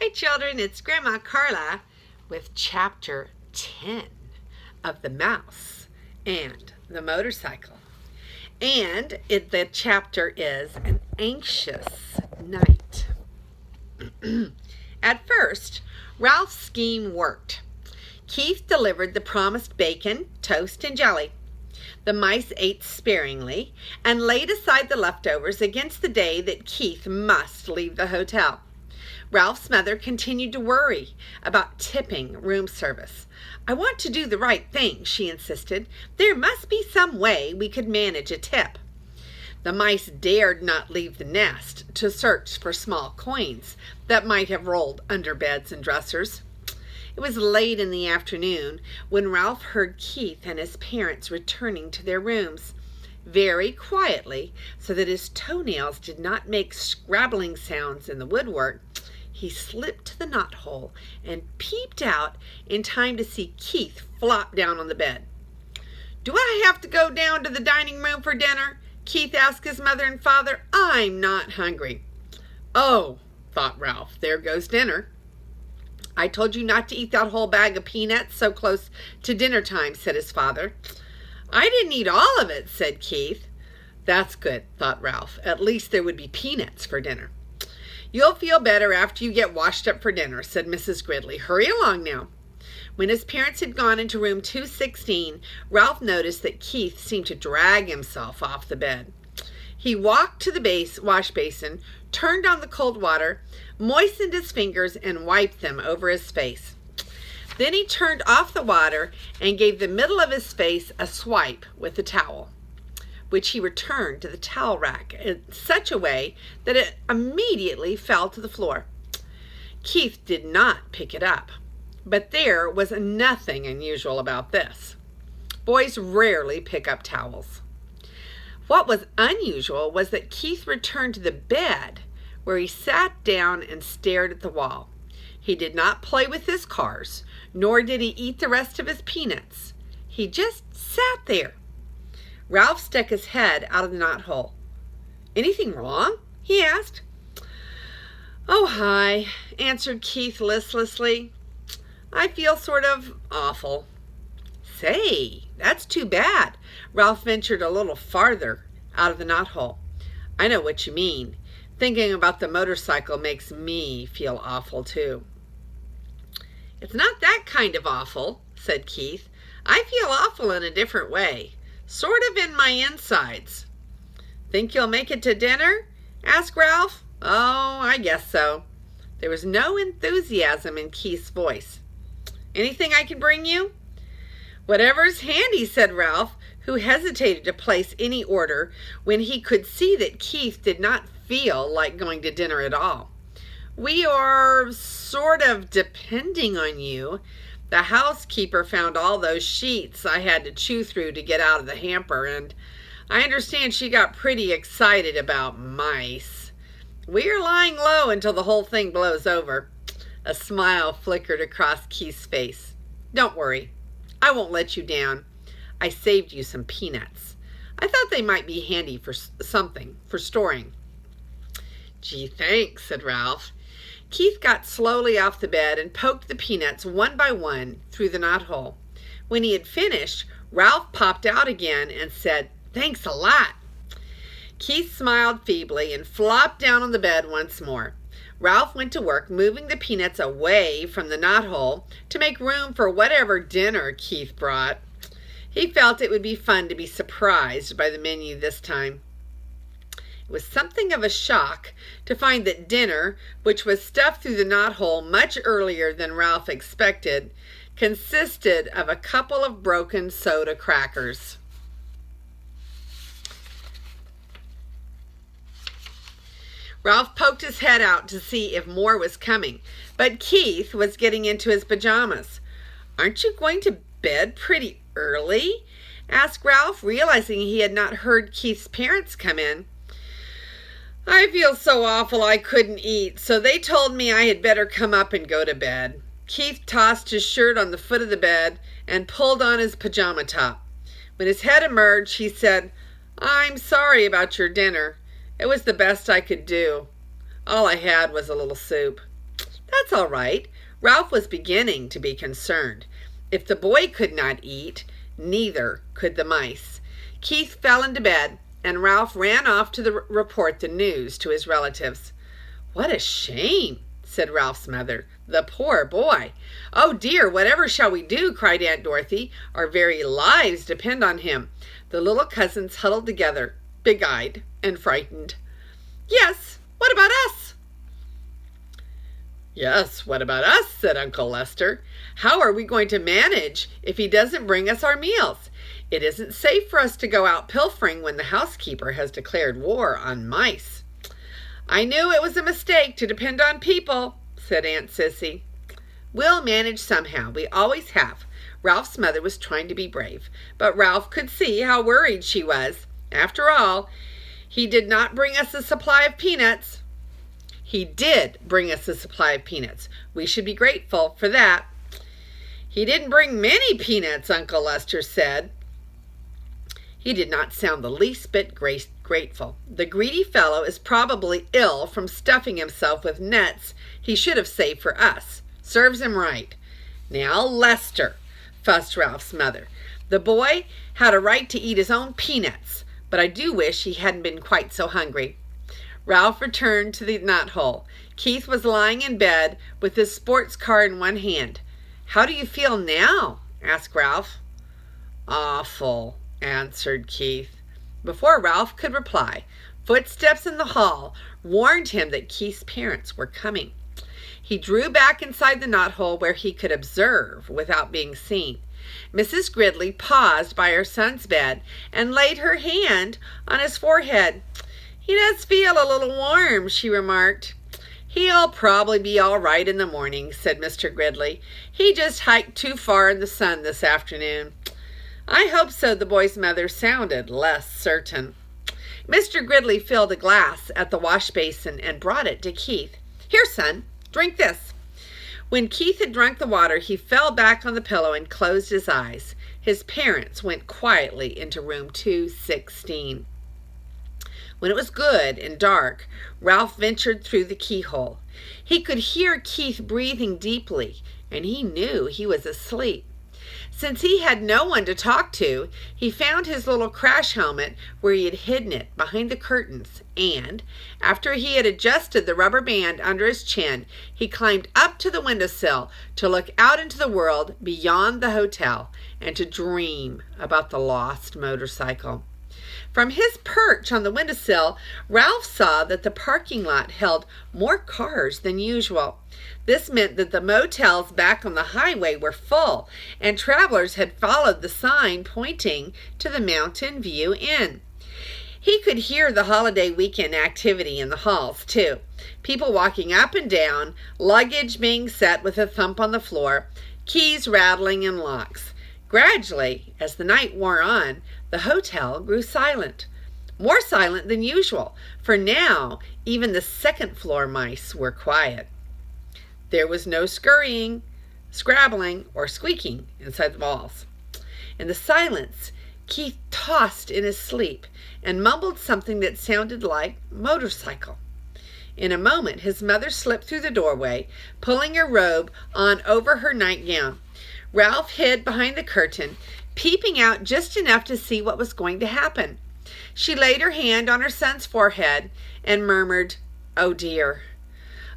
Hi children, it's Grandma Carla with chapter 10 of The Mouse and the Motorcycle. And the chapter is An Anxious Night. At first, Ralph's scheme worked. Keith delivered the promised bacon, toast, and jelly. The mice ate sparingly and laid aside the leftovers against the day that Keith must leave the hotel. Ralph's mother continued to worry about tipping room service. "I want to do the right thing," she insisted. "There must be some way we could manage a tip." The mice dared not leave the nest to search for small coins that might have rolled under beds and dressers. It was late in the afternoon when Ralph heard Keith and his parents returning to their rooms. Very quietly, so that his toenails did not make scrabbling sounds in the woodwork, he slipped to the knothole and peeped out in time to see Keith flop down on the bed. "Do I have to go down to the dining room for dinner?" Keith asked his mother and father. "I'm not hungry." "Oh," thought Ralph, "there goes dinner." "I told you not to eat that whole bag of peanuts so close to dinner time," said his father. "I didn't eat all of it," said Keith. "That's good," thought Ralph. "At least there would be peanuts for dinner." "You'll feel better after you get washed up for dinner," said Mrs. Gridley. "Hurry along now." When his parents had gone into room 216, Ralph noticed that Keith seemed to drag himself off the bed. He walked to the wash basin, turned on the cold water, moistened his fingers, and wiped them over his face. Then he turned off the water and gave the middle of his face a swipe with the towel, which he returned to the towel rack in such a way that it immediately fell to the floor. Keith did not pick it up, but there was nothing unusual about this. Boys rarely pick up towels. What was unusual was that Keith returned to the bed, where he sat down and stared at the wall. He did not play with his cars, nor did he eat the rest of his peanuts. He just sat there. Ralph stuck his head out of the knothole. "Anything wrong?" he asked. "Oh, hi," answered Keith listlessly. "I feel sort of awful." "Say, that's too bad." Ralph ventured a little farther out of the knothole. "I know what you mean. Thinking about the motorcycle makes me feel awful, too." "It's not that kind of awful," said Keith. "I feel awful in a different way. Sort of in my insides." "Think you'll make it to dinner?" asked Ralph. "Oh, I guess so." There was no enthusiasm in Keith's voice. "Anything I can bring you?" "Whatever's handy," said Ralph, who hesitated to place any order when he could see that Keith did not feel like going to dinner at all. "We are sort of depending on you. The housekeeper found all those sheets I had to chew through to get out of the hamper, and I understand she got pretty excited about mice. We are lying low until the whole thing blows over." A smile flickered across Keith's face. "Don't worry. I won't let you down. I saved you some peanuts. I thought they might be handy for something, for storing." "Gee, thanks," said Ralph. Keith got slowly off the bed and poked the peanuts one by one through the knothole. When he had finished, Ralph popped out again and said, "Thanks a lot." Keith smiled feebly and flopped down on the bed once more. Ralph went to work moving the peanuts away from the knothole to make room for whatever dinner Keith brought. He felt it would be fun to be surprised by the menu this time. It was something of a shock to find that dinner, which was stuffed through the knothole much earlier than Ralph expected, consisted of a couple of broken soda crackers. Ralph poked his head out to see if more was coming, but Keith was getting into his pajamas. "Aren't you going to bed pretty early?" asked Ralph, realizing he had not heard Keith's parents come in. "I feel so awful I couldn't eat, so they told me I had better come up and go to bed." Keith tossed his shirt on the foot of the bed and pulled on his pajama top. When his head emerged, he said, "I'm sorry about your dinner. It was the best I could do. All I had was a little soup." That's all right. Ralph was beginning to be concerned. If the boy could not eat, neither could the mice. Keith fell into bed, and Ralph ran off to report the news to his relatives. "What a shame," said Ralph's mother. "The poor boy." "Oh dear, whatever shall we do?" cried Aunt Dorothy. "Our very lives depend on him." The little cousins huddled together, big-eyed and frightened. "Yes, what about us?" "Yes, what about us?" said Uncle Lester. "How are we going to manage if he doesn't bring us our meals? It isn't safe for us to go out pilfering when the housekeeper has declared war on mice." "I knew it was a mistake to depend on people," said Aunt Sissy. "We'll manage somehow. We always have." Ralph's mother was trying to be brave, but Ralph could see how worried she was. After all, he did not bring us a supply of peanuts. He did bring us a supply of peanuts. We should be grateful for that. "He didn't bring many peanuts," Uncle Lester said. He did not sound the least bit grateful. "The greedy fellow is probably ill from stuffing himself with nuts he should have saved for us. Serves him right." "Now, Lester," fussed Ralph's mother, "the boy had a right to eat his own peanuts, but I do wish he hadn't been quite so hungry." Ralph returned to the knothole. Keith was lying in bed with his sports car in one hand. "How do you feel now?" asked Ralph. "Awful," answered Keith. Before Ralph could reply, footsteps in the hall warned him that Keith's parents were coming. He drew back inside the knothole where he could observe without being seen. Mrs. Gridley paused by her son's bed and laid her hand on his forehead. "He does feel a little warm," she remarked. "He'll probably be all right in the morning," said Mr. Gridley. "He just hiked too far in the sun this afternoon." "I hope so." The boy's mother sounded less certain. Mr. Gridley filled a glass at the wash basin and brought it to Keith. "Here, son, drink this." When Keith had drunk the water, he fell back on the pillow and closed his eyes. His parents went quietly into room 216. When it was good and dark, Ralph ventured through the keyhole. He could hear Keith breathing deeply, and he knew he was asleep. Since he had no one to talk to, he found his little crash helmet where he had hidden it behind the curtains, and, after he had adjusted the rubber band under his chin, he climbed up to the windowsill to look out into the world beyond the hotel and to dream about the lost motorcycle. From his perch on the windowsill, Ralph saw that the parking lot held more cars than usual. This meant that the motels back on the highway were full, and travelers had followed the sign pointing to the Mountain View Inn. He could hear the holiday weekend activity in the halls, too. People walking up and down, luggage being set with a thump on the floor, keys rattling in locks. Gradually, as the night wore on, the hotel grew silent. More silent than usual, for now even the second-floor mice were quiet. There was no scurrying, scrabbling, or squeaking inside the walls. In the silence, Keith tossed in his sleep and mumbled something that sounded like motorcycle. In a moment, his mother slipped through the doorway, pulling her robe on over her nightgown. Ralph hid behind the curtain, peeping out just enough to see what was going to happen. She laid her hand on her son's forehead and murmured, "Oh dear."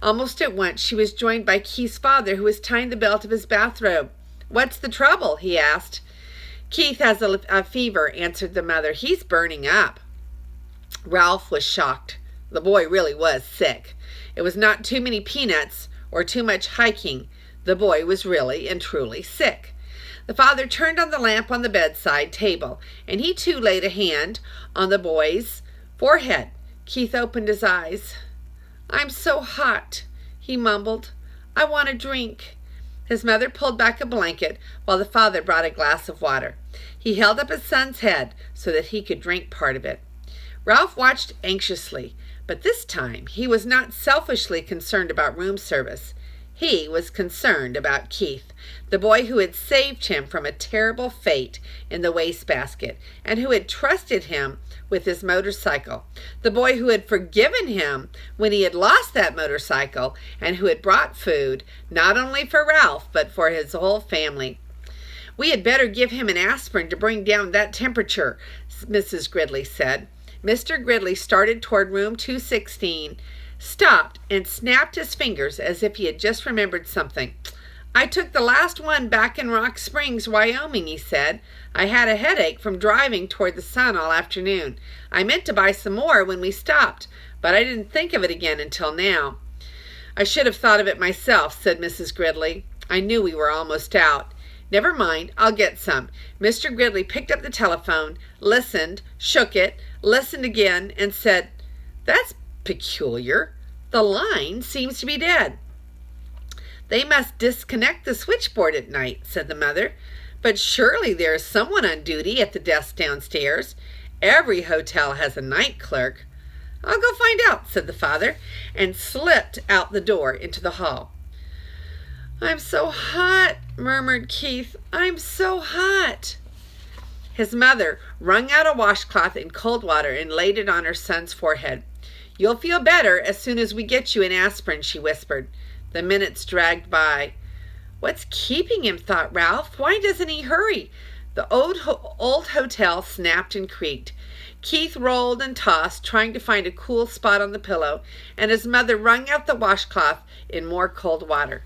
Almost at once she was joined by Keith's father, who was tying the belt of his bathrobe. "What's the trouble?" he asked. "Keith has a fever," answered the mother. "He's burning up." Ralph was shocked. The boy really was sick. It was not too many peanuts or too much hiking. The boy was really and truly sick. The father turned on the lamp on the bedside table, and he too laid a hand on the boy's forehead. Keith opened his eyes. "I'm so hot," he mumbled. "I want a drink." His mother pulled back a blanket while the father brought a glass of water. He held up his son's head so that he could drink part of it. Ralph watched anxiously, but this time he was not selfishly concerned about room service. He was concerned about Keith, the boy who had saved him from a terrible fate in the wastebasket and who had trusted him with his motorcycle, the boy who had forgiven him when he had lost that motorcycle and who had brought food not only for Ralph but for his whole family. "We had better give him an aspirin to bring down that temperature," Mrs. Gridley said. Mr. Gridley started toward room 216, stopped, and snapped his fingers as if he had just remembered something. "I took the last one back in Rock Springs, Wyoming," he said. "I had a headache from driving toward the sun all afternoon. I meant to buy some more when we stopped, but I didn't think of it again until now." "I should have thought of it myself," said Mrs. Gridley. "I knew we were almost out." "Never mind, I'll get some." Mr. Gridley picked up the telephone, listened, shook it, listened again, and said, "That's peculiar. The line seems to be dead." "They must disconnect the switchboard at night," said the mother. "But surely there is someone on duty at the desk downstairs. Every hotel has a night clerk." "I'll go find out," said the father, and slipped out the door into the hall. "I'm so hot," murmured Keith. "I'm so hot." His mother wrung out a washcloth in cold water and laid it on her son's forehead. "You'll feel better as soon as we get you an aspirin," she whispered. The minutes dragged by. "What's keeping him?" thought Ralph. "Why doesn't he hurry?" The old hotel snapped and creaked. Keith rolled and tossed, trying to find a cool spot on the pillow, and his mother wrung out the washcloth in more cold water.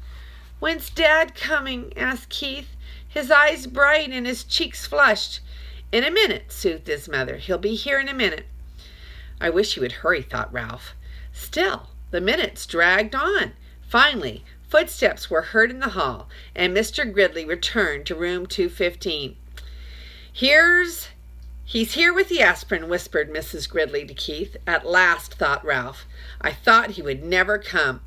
"When's Dad coming?" asked Keith, his eyes bright and his cheeks flushed. "In a minute," soothed his mother. "He'll be here in a minute." "I wish he would hurry," thought Ralph. Still, the minutes dragged on. Finally, footsteps were heard in the hall, and Mr. Gridley returned to room 215. He's here with the aspirin," whispered Mrs. Gridley to Keith. "At last," thought Ralph. "I thought he would never come."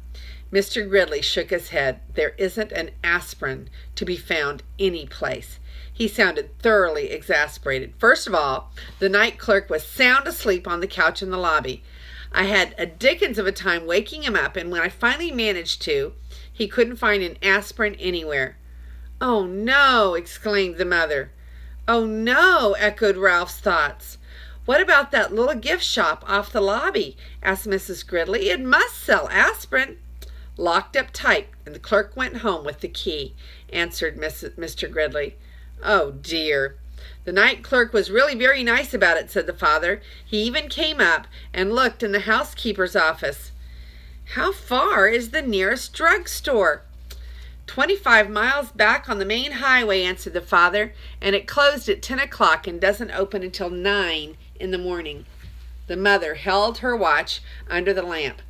Mr. Gridley shook his head. "There isn't an aspirin to be found any place." He sounded thoroughly exasperated. First of all, the night clerk was sound asleep on the couch in the lobby. I had a dickens of a time waking him up, and when I finally managed to, he couldn't find an aspirin anywhere. "Oh, no!" exclaimed the mother. "Oh, no!" echoed Ralph's thoughts. "What about that little gift shop off the lobby?" asked Mrs. Gridley. "It must sell aspirin." "Locked up tight, and the clerk went home with the key," answered Mr. Gridley. "Oh, dear." "The night clerk was really very nice about it," said the father. "He even came up and looked in the housekeeper's office." "How far is the nearest drugstore?" 25 miles back on the main highway," answered the father, "and it closed at 10 o'clock and doesn't open until 9 in the morning." The mother held her watch under the lamp.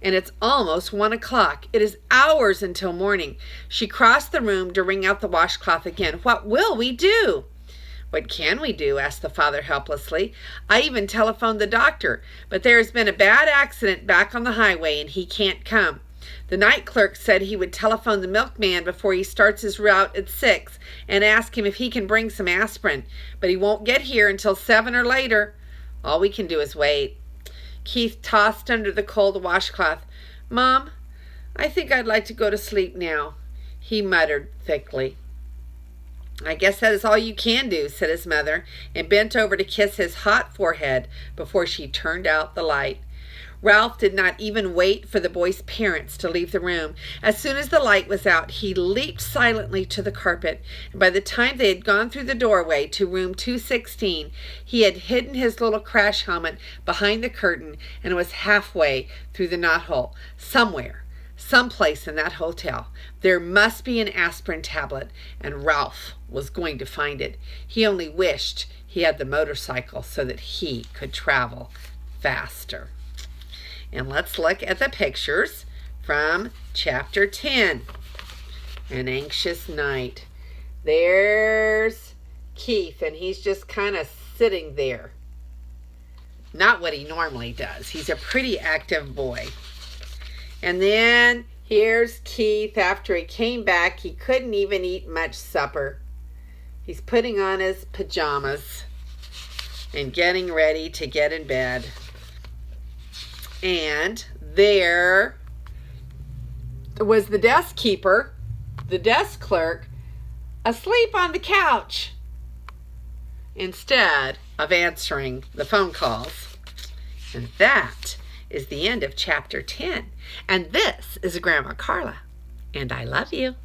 "And it's almost 1 o'clock. It is hours until morning." She crossed the room to wring out the washcloth again. "What will we do?" "What can we do?" asked the father helplessly. "I even telephoned the doctor, but there has been a bad accident back on the highway and he can't come. The night clerk said he would telephone the milkman before he starts his route at 6 and ask him if he can bring some aspirin, but he won't get here until 7 or later. All we can do is wait." Keith tossed under the cold washcloth. "Mom, I think I'd like to go to sleep now," he muttered thickly. "I guess that is all you can do," said his mother, and bent over to kiss his hot forehead before she turned out the light. Ralph did not even wait for the boy's parents to leave the room. As soon as the light was out, he leaped silently to the carpet, and by the time they had gone through the doorway to room 216, he had hidden his little crash helmet behind the curtain and was halfway through the knothole. Somewhere, someplace in that hotel, there must be an aspirin tablet, and Ralph was going to find it. He only wished he had the motorcycle so that he could travel faster. And let's look at the pictures from chapter 10, An Anxious Night. There's Keith, and he's just kind of sitting there. Not what he normally does. He's a pretty active boy. And then here's Keith after he came back. He couldn't even eat much supper. He's putting on his pajamas and getting ready to get in bed. And there was the desk keeper, the desk clerk, asleep on the couch instead of answering the phone calls. And that is the end of chapter 10. And this is Grandma Carla, and I love you.